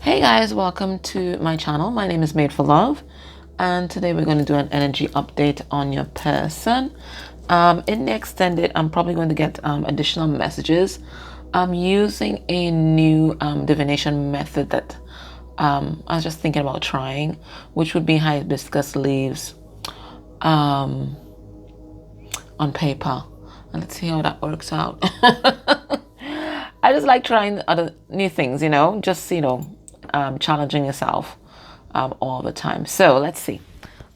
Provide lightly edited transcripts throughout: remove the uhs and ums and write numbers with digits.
Hey guys, welcome to my channel. My name is Made for Love, and today we're going to do an energy update on your person. In the extended, I'm probably going to get additional messages. I'm using a new divination method that I was just thinking about trying, which would be hibiscus leaves on paper. And let's see how that works out. I just like trying other new things, challenging yourself all the time. So let's see.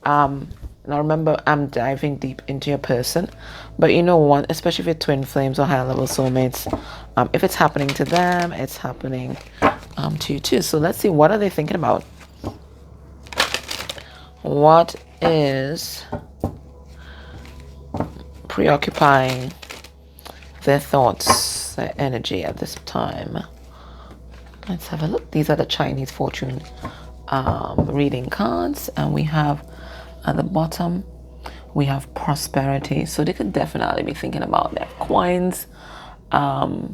Now remember, I'm diving deep into your person, but you know what? Especially if you're twin flames or higher level soulmates, if it's happening to them, it's happening to you too. So let's see, what are they thinking about? What is preoccupying their thoughts, their energy at this time? Let's have a look. These are the Chinese fortune reading cards, and we have at the bottom we have prosperity. So they could definitely be thinking about their coins. For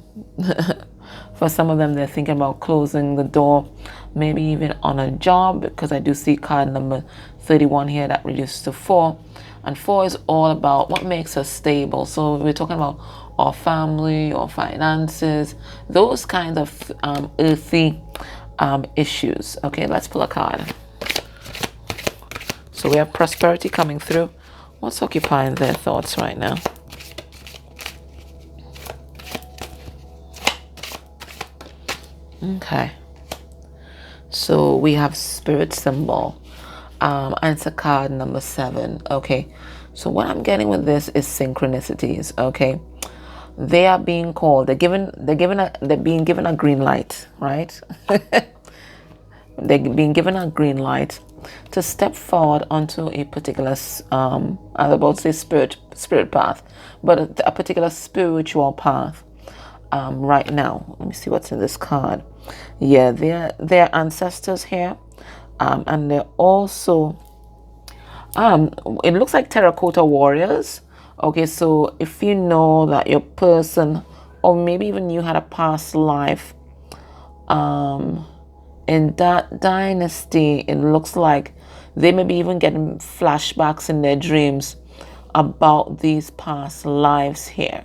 some of them, they're thinking about closing the door, maybe even on a job, because I do see card number 31 here that reduces to 4, and 4 is all about what makes us stable. So we're talking about our family or finances, those kinds of earthy issues. Okay, let's pull a card. So we have prosperity coming through. What's occupying their thoughts right now? Okay, so we have spirit symbol. Answer card number 7. Okay, so what I'm getting with this is synchronicities. Okay, they are being called. They're being given a green light, right? They're being given a green light to step forward onto a particular, I was about to say spirit path, but a particular spiritual path. Right now, let me see what's in this card. Yeah, they're ancestors here, and they're also, it looks like terracotta warriors. Okay, so if you know that your person, or maybe even you had a past life, in that dynasty, it looks like they may be even getting flashbacks in their dreams about these past lives here.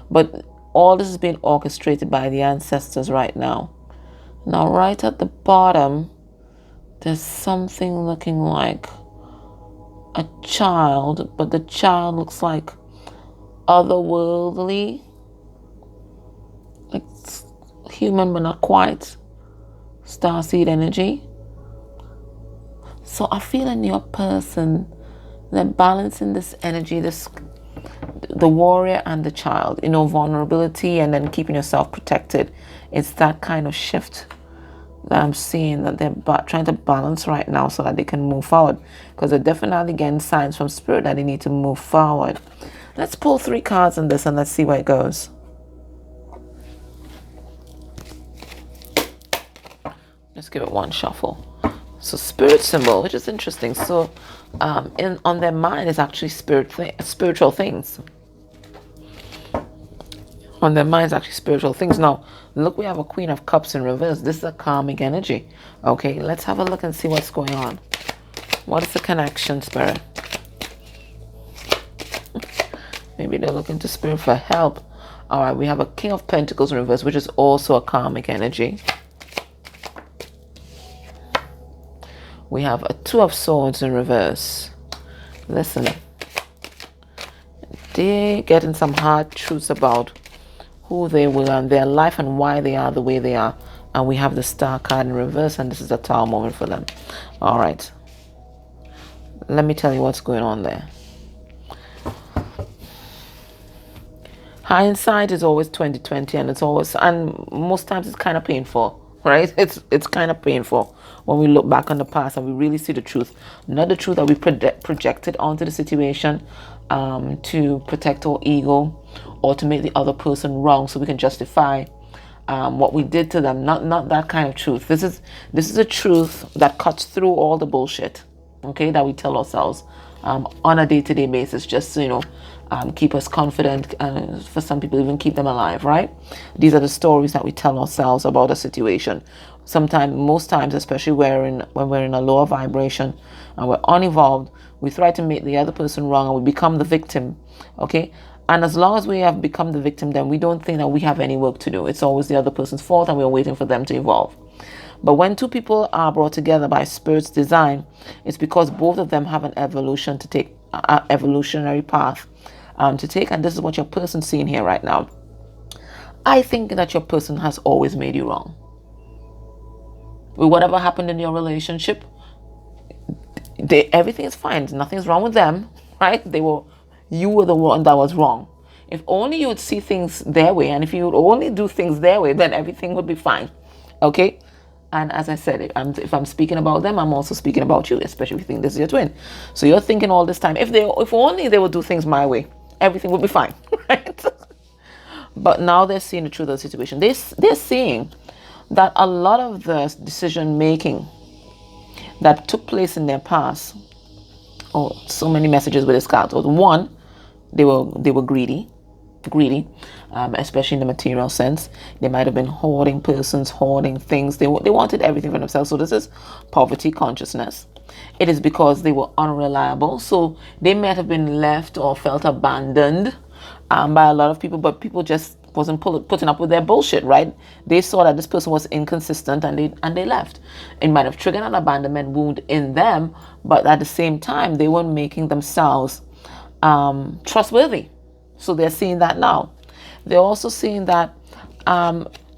But all this is being orchestrated by the ancestors right now. Now, right at the bottom, there's something looking like a child, but the child looks like otherworldly, like human but not quite. Starseed energy. So I feel in your person, they're balancing this energy, the warrior and the child, vulnerability and then keeping yourself protected. It's that kind of shift that I'm seeing, that they're trying to balance right now so that they can move forward, because they're definitely getting signs from spirit that they need to move forward. Let's pull 3 cards on this and let's see where it goes. Let's give it one shuffle. So spirit symbol, which is interesting. So on their mind is actually spiritual things. On their mind is actually spiritual things. Now, look, we have a Queen of Cups in reverse. This is a karmic energy. Okay, let's have a look and see what's going on. What is the connection, spirit? Maybe they're looking to spirit for help. All right, we have a King of Pentacles in reverse, which is also a karmic energy. We have a 2 of Swords in reverse. Listen, they're getting some hard truths about who they were and their life and why they are the way they are. And we have the Star card in reverse, and this is a Tower moment for them. All right. Let me tell you what's going on there. Hindsight is always 20/20, and most times it's kind of painful, right? It's kind of painful when we look back on the past and we really see the truth, not the truth that we projected onto the situation to protect our ego or to make the other person wrong so we can justify what we did to them. Not that kind of truth. This is a truth that cuts through all the bullshit, okay, that we tell ourselves on a day-to-day basis, just to keep us confident, and for some people even keep them alive, right? These are the stories that we tell ourselves about a situation. Sometimes, most times, especially when we're in a lower vibration and we're unevolved, we try to make the other person wrong and we become the victim. Okay? And as long as we have become the victim, then we don't think that we have any work to do. It's always the other person's fault and we're waiting for them to evolve. But when two people are brought together by Spirit's design, it's because both of them have an evolution to take, evolutionary path to take. And this is what your person's seeing here right now. I think that your person has always made you wrong. With whatever happened in your relationship, everything is fine. Nothing's wrong with them, right? You were the one that was wrong. If only you would see things their way, and if you would only do things their way, then everything would be fine. Okay? And as I said, if I'm speaking about them, I'm also speaking about you, especially if you think this is your twin. So you're thinking all this time, if only they would do things my way, everything would be fine, right? But now they're seeing the truth of the situation. They're seeing that a lot of the decision making that took place in their past, so many messages with this card. One, they were greedy, especially in the material sense. They might have been hoarding persons, hoarding things. They wanted everything for themselves. So this is poverty consciousness. It is because they were unreliable. So they might have been left or felt abandoned by a lot of people, but people just wasn't putting up with their bullshit, right? They saw that this person was inconsistent and they left. It might have triggered an abandonment wound in them, but at the same time, they weren't making themselves trustworthy. So they're seeing that now. They're also seeing that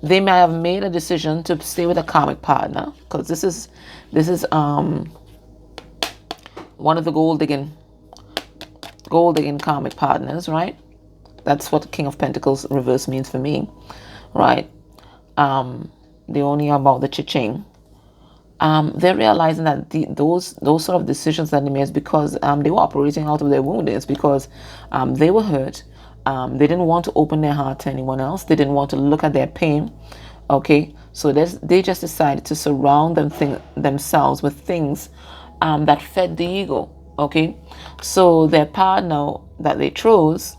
they may have made a decision to stay with a karmic partner, because this is one of the gold digging karmic partners, right? That's what the King of Pentacles reverse means for me, right? They only are about the cha-ching. They're realizing that those sort of decisions that they made is because they were operating out of their wound. It's because they were hurt. They didn't want to open their heart to anyone else. They didn't want to look at their pain. Okay, so they just decided to surround themselves with things that fed the ego. Okay, so their partner that they chose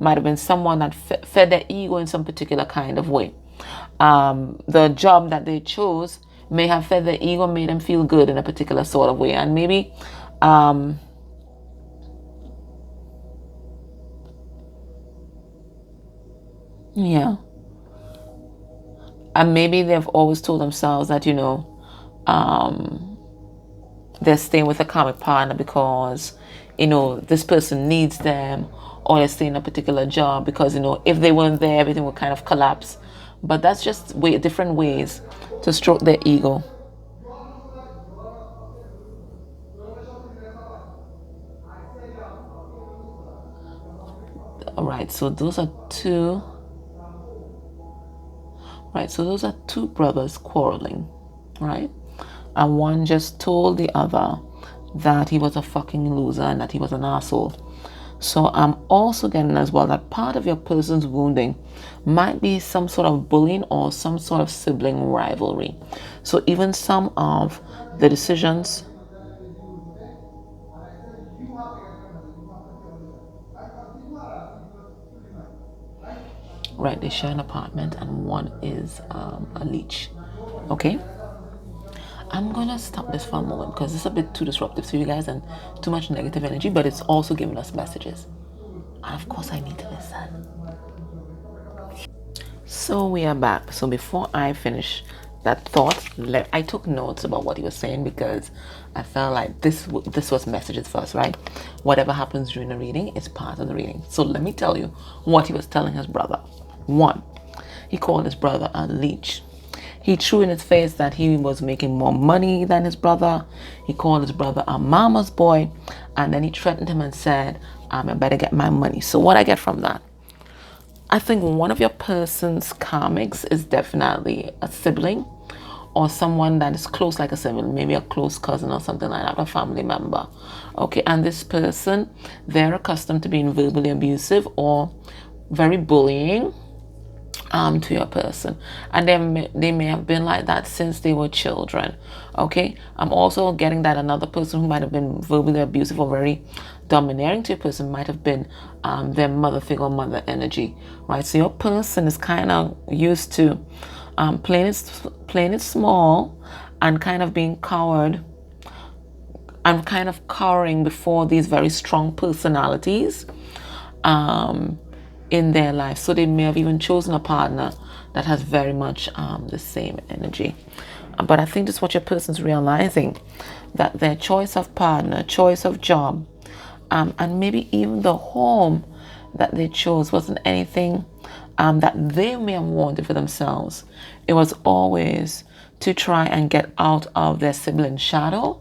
might have been someone that fed their ego in some particular kind of way. The job that they chose may have fed their ego, made them feel good in a particular sort of way. And maybe yeah. And maybe they've always told themselves that, they're staying with a karmic partner because, this person needs them, or they're staying in a particular job because, if they weren't there, everything would kind of collapse. But that's just different ways to stroke their ego. All right, so those are two. Right, so those are two brothers quarreling, right? And one just told the other that he was a fucking loser and that he was an asshole. So I'm also getting as well that part of your person's wounding might be some sort of bullying or some sort of sibling rivalry. So even some of the decisions. Right, they share an apartment and one is a leech. Okay? I'm gonna stop this for a moment because it's a bit too disruptive to you guys and too much negative energy, but it's also giving us messages. And of course I need to listen. So we are back. So before I finish that thought, I took notes about what he was saying because I felt like this was messages for us, right? Whatever happens during the reading is part of the reading. So let me tell you what he was telling his brother. One, he called his brother a leech. He threw in his face that he was making more money than his brother. He called his brother a mama's boy. And then he threatened him and said, I better get my money. So what I get from that, I think one of your person's karmics is definitely a sibling or someone that is close like a sibling, maybe a close cousin or something like that, a family member. Okay, and this person, they're accustomed to being verbally abusive or very bullying to your person, and they may have been like that since they were children. Okay, I'm also getting that another person who might have been verbally abusive or very domineering to your person might have been their mother figure or mother energy, right? So your person is kind of used to Playing it small and kind of being coward and kind of cowering before these very strong personalities in their life. So they may have even chosen a partner that has very much the same energy. But I think this is what your person's realizing, that their choice of partner, choice of job, and maybe even the home that they chose wasn't anything that they may have wanted for themselves. It was always to try and get out of their sibling shadow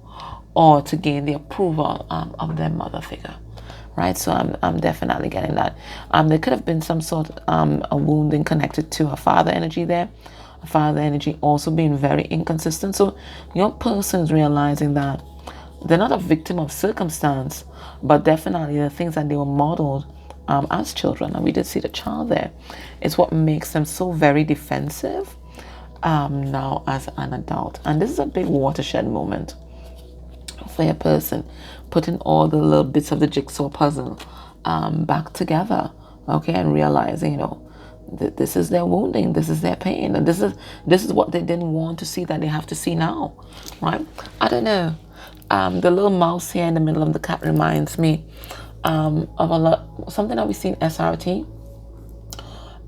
or to gain the approval of their mother figure. Right, so I'm definitely getting that. There could have been some sort of a wounding connected to a father energy there. A father energy also being very inconsistent. So your person is realizing that they're not a victim of circumstance, but definitely the things that they were modeled as children, and we did see the child there, is what makes them so very defensive now as an adult. And this is a big watershed moment for your person, putting all the little bits of the jigsaw puzzle back together, okay, and realizing, this is their wounding, this is their pain, and this is what they didn't want to see that they have to see now, right? I don't know. The little mouse here in the middle of the cat reminds me of something that we see in SRT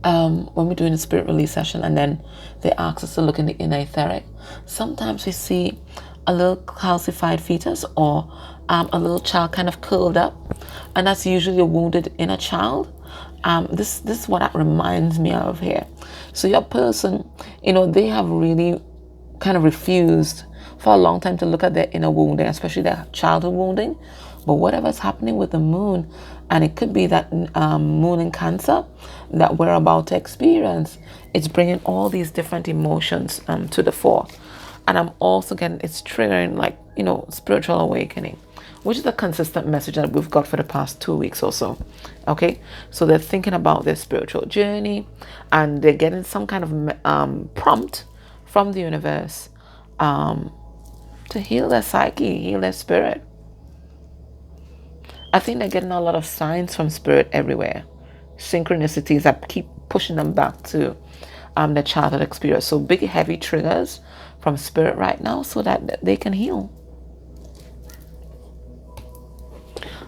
when we're doing a spirit release session, and then they ask us to look in the inner etheric. Sometimes we see a little calcified fetus or a little child kind of curled up, and that's usually a wounded inner child. This is what that reminds me of here. So your person, they have really kind of refused for a long time to look at their inner wounding, especially their childhood wounding. But whatever's happening with the moon, and it could be that moon in Cancer that we're about to experience, it's bringing all these different emotions to the fore. And I'm also getting, it's triggering spiritual awakening, which is a consistent message that we've got for the past 2 weeks or so. Okay, so they're thinking about their spiritual journey, and they're getting some kind of prompt from the universe to heal their psyche, heal their spirit. I think they're getting a lot of signs from spirit everywhere, synchronicities that keep pushing them back to their childhood experience. So big, heavy triggers from spirit right now so that they can heal.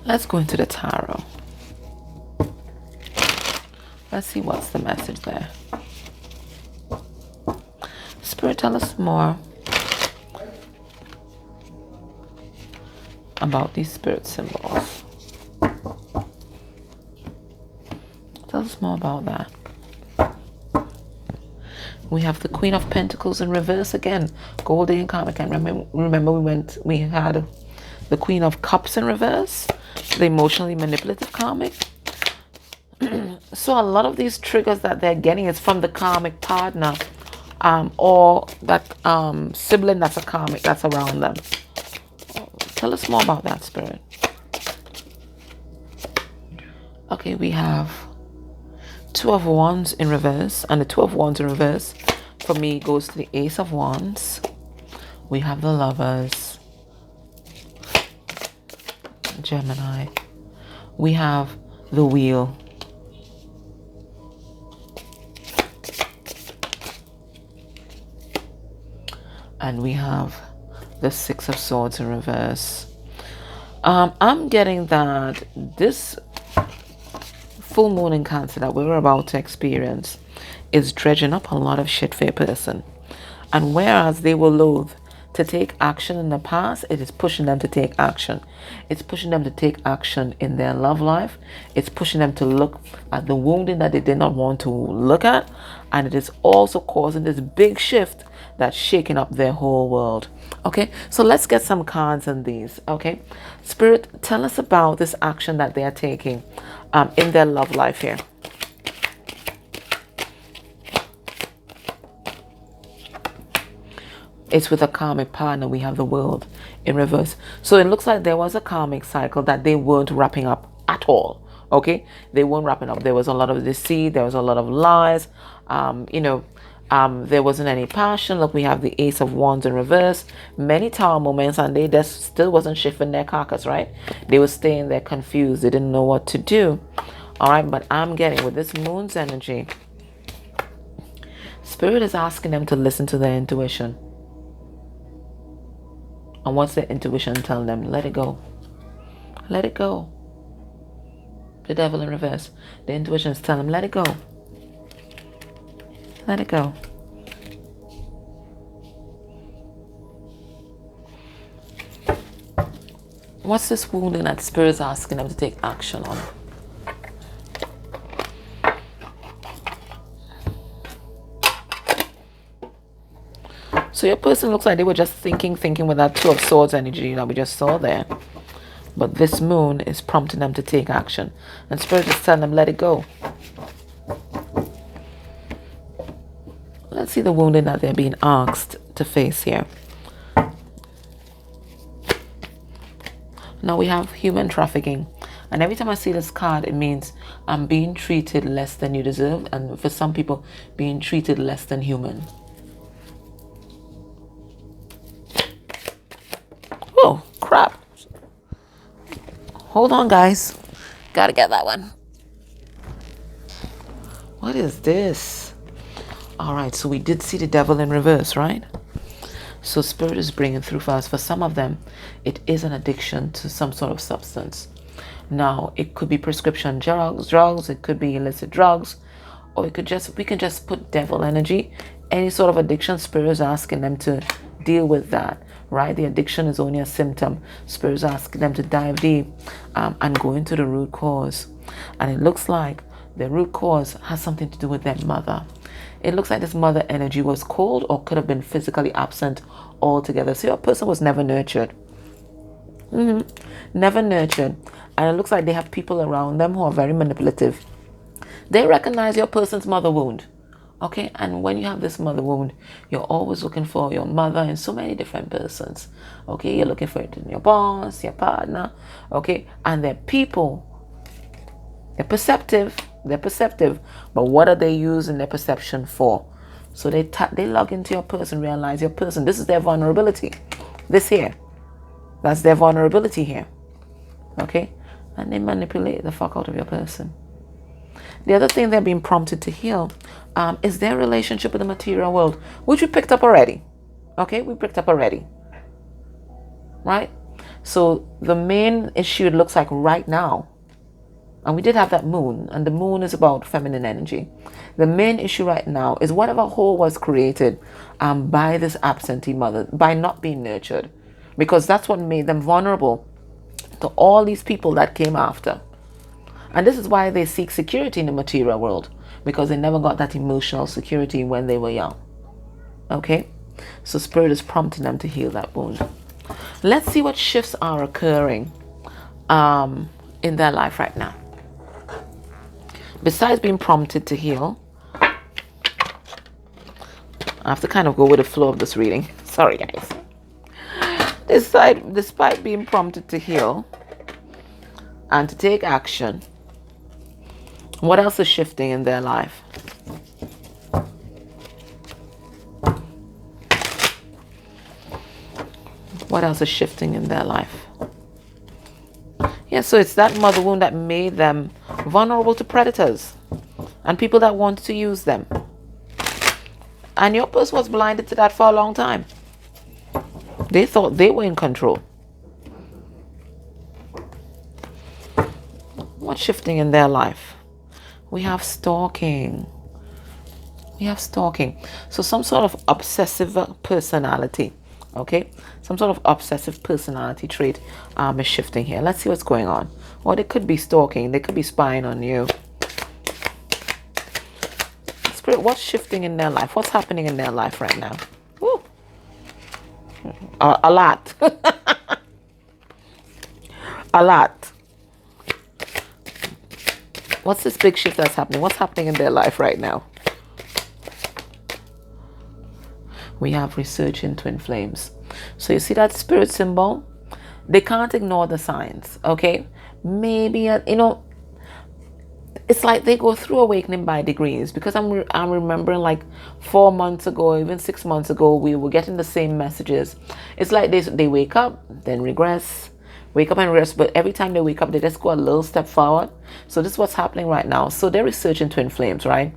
Let's go into the tarot. Let's see what's the message there. Spirit, tell us more about these spirit symbols. Tell us more about that. We have the Queen of Pentacles in reverse again. Golden and Karmic. And remember we had the Queen of Cups in reverse. The emotionally manipulative Karmic. So a lot of these triggers that they're getting is from the Karmic partner. Or that sibling that's a Karmic that's around them. Tell us more about that, Spirit. Okay, we have Two of Wands in reverse, and the Two of Wands in reverse for me goes to the Ace of Wands. We have the Lovers, Gemini. We have the Wheel. And we have the Six of Swords in reverse. I'm getting that this full moon in Cancer that we're about to experience is dredging up a lot of shit for a person. And whereas they were loath to take action in the past, it is pushing them to take action. It's pushing them to take action in their love life. It's pushing them to look at the wounding that they did not want to look at. And it is also causing this big shift that's shaking up their whole world. Okay, so let's get some cards on these. Okay, Spirit, tell us about this action that they are taking in their love life here. It's with a karmic partner. We have the World in reverse. So it looks like there was a karmic cycle that they weren't wrapping up at all. Okay, they weren't wrapping up. There was a lot of deceit. There was a lot of lies. There wasn't any passion. Look, we have the Ace of Wands in reverse. Many tower moments, and they just still wasn't shifting their carcass, right? They were staying there confused. They didn't know what to do. All right, but I'm getting with this moon's energy, Spirit is asking them to listen to their intuition. And what's their intuition telling them? Let it go. Let it go. The devil in reverse. The intuition is telling them, let it go. Let it go. What's this wounding that Spirit is asking them to take action on? So your person looks like they were just thinking with that Two of Swords energy that we just saw there. But this moon is prompting them to take action. And Spirit is telling them, let it go. Let's see the wounding that they're being asked to face here. Now we have human trafficking. And every time I see this card, it means I'm being treated less than you deserve. And for some people, being treated less than human. Oh, crap. Hold on, guys. Gotta get that one. What is this? Alright, so we did see the devil in reverse, right? So Spirit is bringing through for us. For some of them, it is an addiction to some sort of substance. Now, it could be prescription drugs. It could be illicit drugs. Or we can just put devil energy. Any sort of addiction, Spirit is asking them to deal with that. Right? The addiction is only a symptom. Spirit is asking them to dive deep and go into the root cause. And it looks like the root cause has something to do with their mother. It looks like this mother energy was cold or could have been physically absent altogether. So your person was never nurtured. Never nurtured. And it looks like they have people around them who are very manipulative. They recognize your person's mother wound. Okay, and when you have this mother wound, you're always looking for your mother in so many different persons. Okay, you're looking for it in your boss, your partner. Okay, and they're people. They're perceptive. But what are they using their perception for? So they log into your person, realize your person. This is their vulnerability. This here. That's their vulnerability here. Okay, and they manipulate the fuck out of your person. The other thing they're being prompted to heal is their relationship with the material world, which we picked up already. Okay, we picked up already. Right? So the main issue, it looks like right now, and we did have that moon, and the moon is about feminine energy. The main issue right now is whatever hole was created by this absentee mother, by not being nurtured, because that's what made them vulnerable to all these people that came after. And this is why they seek security in the material world, because they never got that emotional security when they were young. Okay? So Spirit is prompting them to heal that wound. Let's see what shifts are occurring in their life right now. Besides being prompted to heal, I have to kind of go with the flow of this reading. Sorry, guys. Despite being prompted to heal and to take action, what else is shifting in their life? What else is shifting in their life? Yeah, so it's that mother wound that made them vulnerable to predators and people that wanted to use them. And your person was blinded to that for a long time. They thought they were in control. What's shifting in their life? We have stalking. So some sort of obsessive personality. Okay? Some sort of obsessive personality trait is shifting here. Let's see what's going on. Or they could be stalking. They could be spying on you. Spirit, what's shifting in their life? What's happening in their life right now? Woo. A lot. A lot. What's this big shift that's happening? What's happening in their life right now? We have researching twin flames. So you see that spirit symbol? They can't ignore the signs, okay? Maybe, it's like they go through awakening by degrees, because I'm remembering like 4 months ago, even 6 months ago, we were getting the same messages. It's like they wake up, then regress, wake up and rest, but every time they wake up, they just go a little step forward. So this is what's happening right now. So they're researching twin flames, right?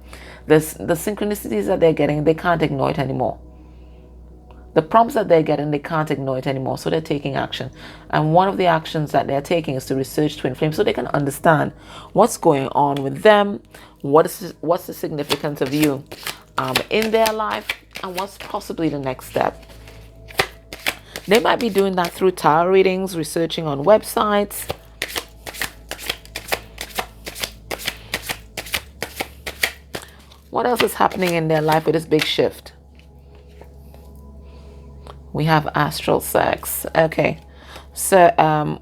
The synchronicities that they're getting, they can't ignore it anymore. The prompts that they're getting, they can't ignore it anymore. So they're taking action. And one of the actions that they're taking is to research twin flames so they can understand what's going on with them, what's the significance of you in their life, and what's possibly the next step. They might be doing that through tarot readings, researching on websites. What else is happening in their life with this big shift? We have astral sex. Okay. So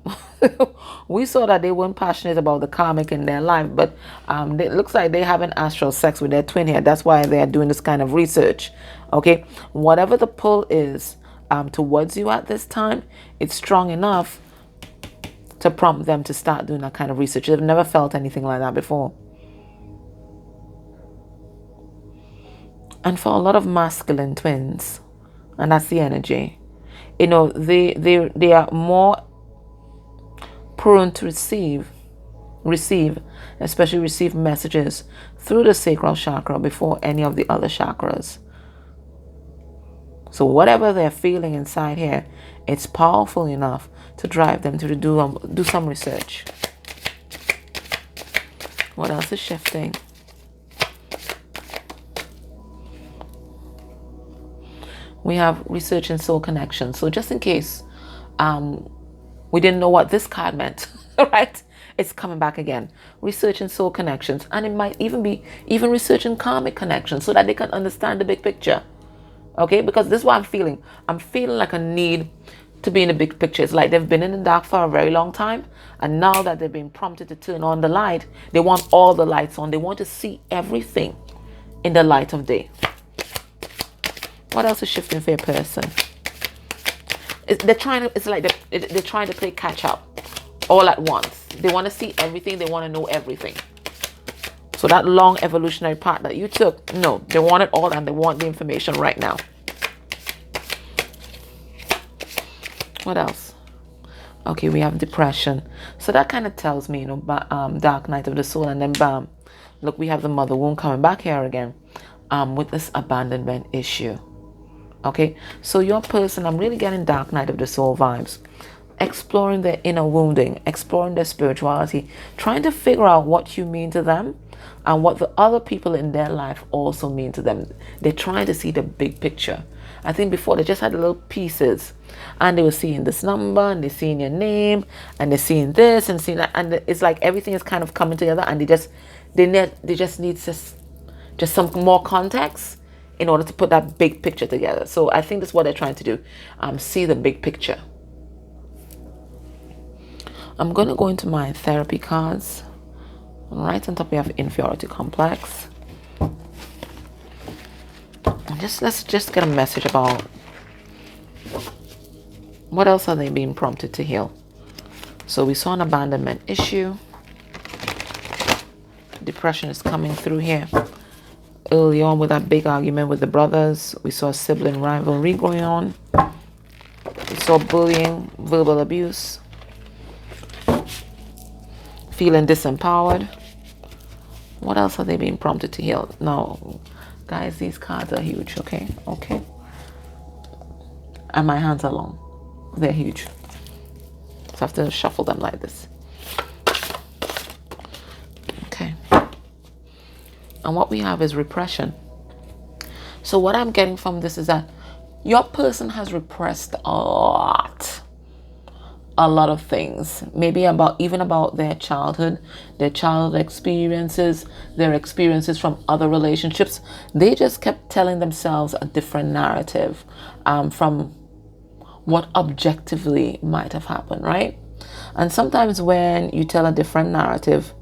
we saw that they weren't passionate about the karmic in their life, but it looks like they have an astral sex with their twin here. That's why they are doing this kind of research. Okay. Whatever the pull is towards you at this time, it's strong enough to prompt them to start doing that kind of research. They've never felt anything like that before. And for a lot of masculine twins, and that's the energy, you know, they are more prone to receive, especially receive messages through the sacral chakra before any of the other chakras. So whatever they're feeling inside here, it's powerful enough to drive them to do some research. What else is shifting? We have research and soul connection. So just in case we didn't know what this card meant, right? It's coming back again. Research and soul connections. And it might even be research and karmic connections so that they can understand the big picture. Okay? Because this is what I'm feeling. I'm feeling like a need to be in the big picture. It's like they've been in the dark for a very long time. And now that they've been prompted to turn on the light, they want all the lights on. They want to see everything in the light of day. What else is shifting for your person? They're trying to play catch up all at once. They want to see everything. They want to know everything. So that long evolutionary path that you took, no, they want it all and they want the information right now. What else? Okay, we have depression. So that kind of tells me, you know, dark night of the soul, and then bam, look, we have the mother wound coming back here again, with this abandonment issue. Okay, so your person, I'm really getting dark night of the soul vibes. Exploring their inner wounding, exploring their spirituality, trying to figure out what you mean to them and what the other people in their life also mean to them. They're trying to see the big picture. I think before they just had little pieces and they were seeing this number and they're seeing your name and they're seeing this and seeing that, and it's like everything is kind of coming together, and they just need just some more context in order to put that big picture together. So I think that's what they're trying to do. See the big picture. I'm going to go into my therapy cards. Right on top we have inferiority complex. And let's just get a message about what else are they being prompted to heal. So we saw an abandonment issue. Depression is coming through here. Early on with that big argument with the brothers, we saw sibling rivalry going on. We saw bullying, verbal abuse, feeling disempowered. What else are they being prompted to heal? Now, guys, these cards are huge, okay? Okay. And my hands are long. They're huge. So I have to shuffle them like this. Okay. And what we have is repression. So what I'm getting from this is that your person has repressed a lot of things. Maybe even about their childhood experiences, their experiences from other relationships. They just kept telling themselves a different narrative from what objectively might have happened, right? And sometimes when you tell a different narrative,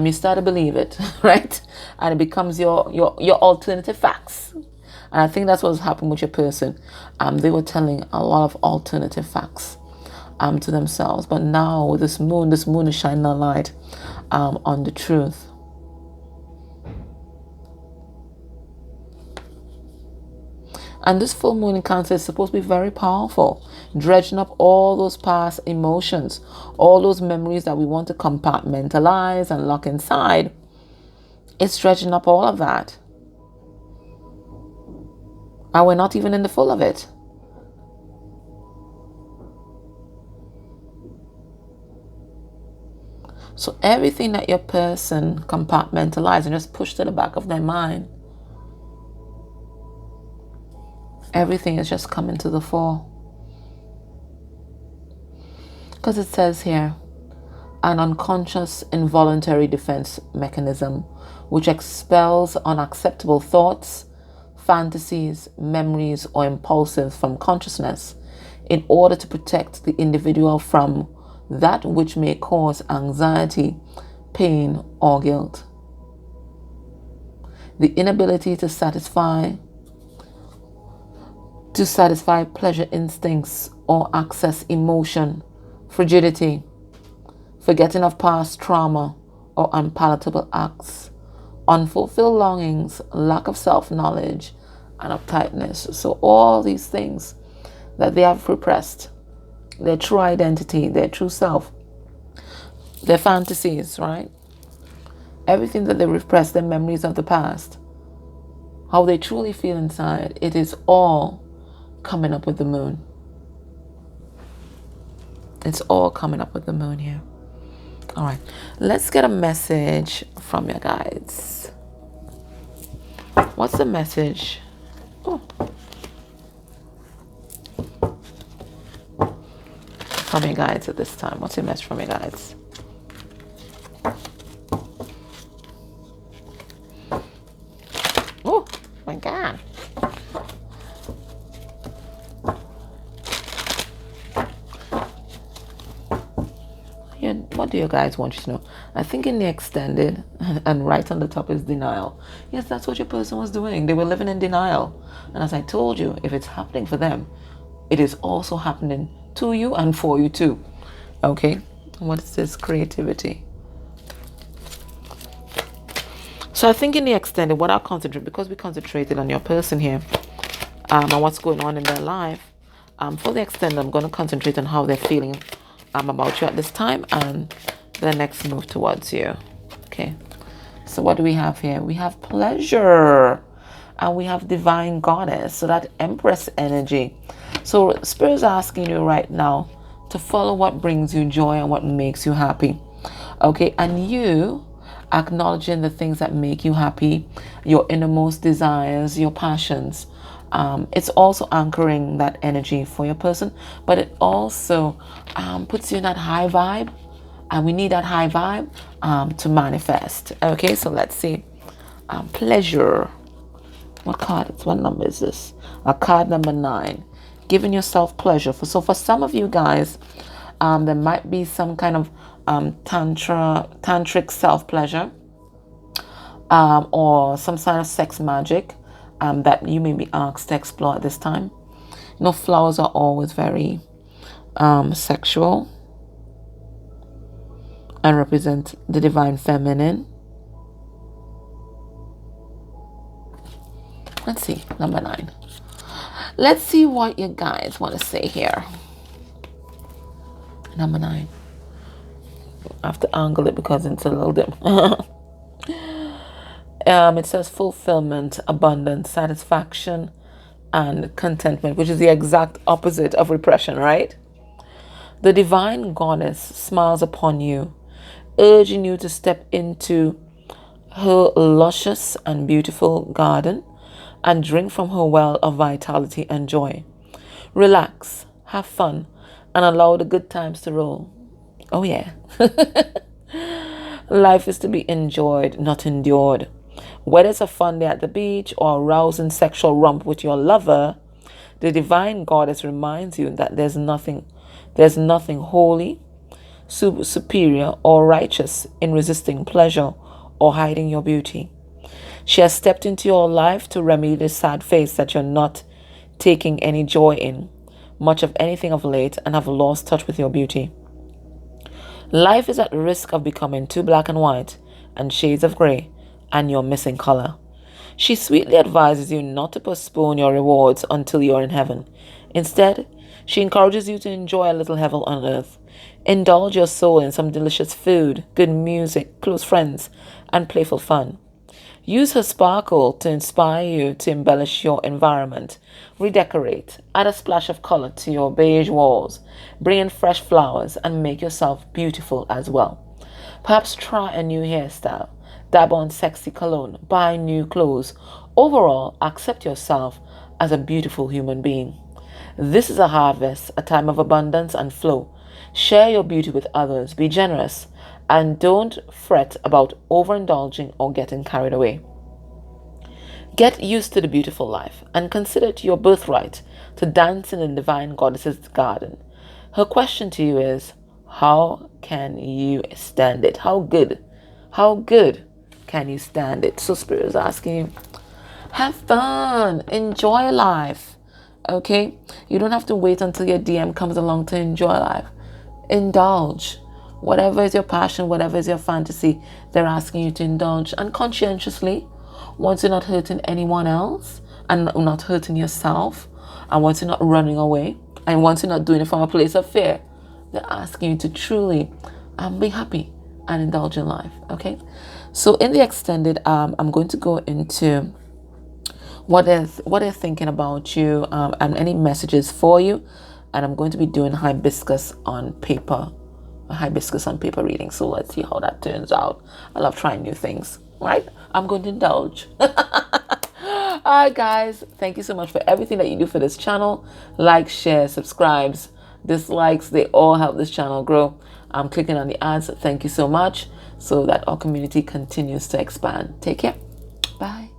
you start to believe it, right? And it becomes your alternative facts. And I think that's what's happened with your person. They were telling a lot of alternative facts to themselves. But now with this moon is shining a light on the truth. And this full moon in Cancer is supposed to be very powerful, dredging up all those past emotions, all those memories that we want to compartmentalize and lock inside. It's dredging up all of that. And we're not even in the full of it. So everything that your person compartmentalized and just pushed to the back of their mind, everything is just coming to the fore. Because it says here, an unconscious involuntary defense mechanism which expels unacceptable thoughts, fantasies, memories, or impulses from consciousness in order to protect the individual from that which may cause anxiety, pain, or guilt. The inability to satisfy pleasure instincts or access emotion, frigidity, forgetting of past trauma or unpalatable acts, unfulfilled longings, lack of self-knowledge, and uptightness. So all these things that they have repressed, their true identity, their true self, their fantasies, right? Everything that they repress, their memories of the past, how they truly feel inside, it is all coming up with the moon. It's all coming up with the moon here. All right, let's get a message from your guides. What's the message? Oh. From your guides at this time. What's your message from your guides? Oh my God. What do your guys want you to know? I think in the extended and right on the top is denial. Yes, that's what your person was doing. They were living in denial. And as I told you, if it's happening for them, it is also happening to you and for you too. Okay? What is this? Creativity. So I think in the extended, what I'll concentrate, because we concentrated on your person here, and what's going on in their life, for the extended, I'm going to concentrate on how they're feeling about you at this time and the next move towards you. Okay, so what do we have here? We have pleasure and we have divine goddess, so that empress energy. So spirit is asking you right now to follow what brings you joy and what makes you happy. Okay, and you acknowledging the things that make you happy, your innermost desires, your passions. It's also anchoring that energy for your person, but it also puts you in that high vibe, and we need that high vibe to manifest. Okay, so let's see. Pleasure. What number is this? Card number 9. Giving yourself pleasure. So for some of you guys, there might be some kind of tantric self-pleasure, or some kind of sex magic that you may be asked to explore at this time. You know, flowers are always very sexual and represent the divine feminine. Let's see, number 9. Let's see what you guys want to say here. Number 9. I have to angle it because it's a little dim. It says fulfillment, abundance, satisfaction, and contentment, which is the exact opposite of repression, right? The divine goddess smiles upon you, urging you to step into her luscious and beautiful garden and drink from her well of vitality and joy. Relax, have fun, and allow the good times to roll. Oh yeah. Life is to be enjoyed, not endured. Whether it's a fun day at the beach or a rousing sexual romp with your lover, the divine goddess reminds you that there's nothing holy, superior, or righteous in resisting pleasure or hiding your beauty. She has stepped into your life to remedy the sad face that you're not taking any joy in, much of anything of late, and have lost touch with your beauty. Life is at risk of becoming too black and white and shades of gray, and you're missing color. She sweetly advises you not to postpone your rewards until you are in heaven. Instead, she encourages you to enjoy a little heaven on earth. Indulge your soul in some delicious food, good music, close friends, and playful fun. Use her sparkle to inspire you to embellish your environment. Redecorate, add a splash of color to your beige walls, bring in fresh flowers, and make yourself beautiful as well. Perhaps try a new hairstyle, dab on sexy cologne, buy new clothes. Overall, accept yourself as a beautiful human being. This is a harvest, a time of abundance and flow. Share your beauty with others, be generous, and don't fret about overindulging or getting carried away. Get used to the beautiful life and consider it your birthright to dance in the divine goddess's garden. Her question to you is, how can you stand it? How good can you stand it? So Spirit is asking you, have fun, enjoy life. Okay? You don't have to wait until your DM comes along to enjoy life. Indulge. Whatever is your passion, whatever is your fantasy, they're asking you to indulge unconscientiously. Once you're not hurting anyone else and not hurting yourself, and once you're not running away, and once you're not doing it from a place of fear, they're asking you to truly be happy and indulge in life. Okay? So in the extended, I'm going to go into what they're thinking about you, and any messages for you, and I'm going to be doing hibiscus on paper reading. So let's see how that turns out. I love trying new things, right? I'm going to indulge. All right, guys, thank you so much for everything that you do for this channel. Like, share, subscribes, dislikes, they all help this channel grow. I'm clicking on the ads. Thank you so much, so that our community continues to expand. Take care. Bye.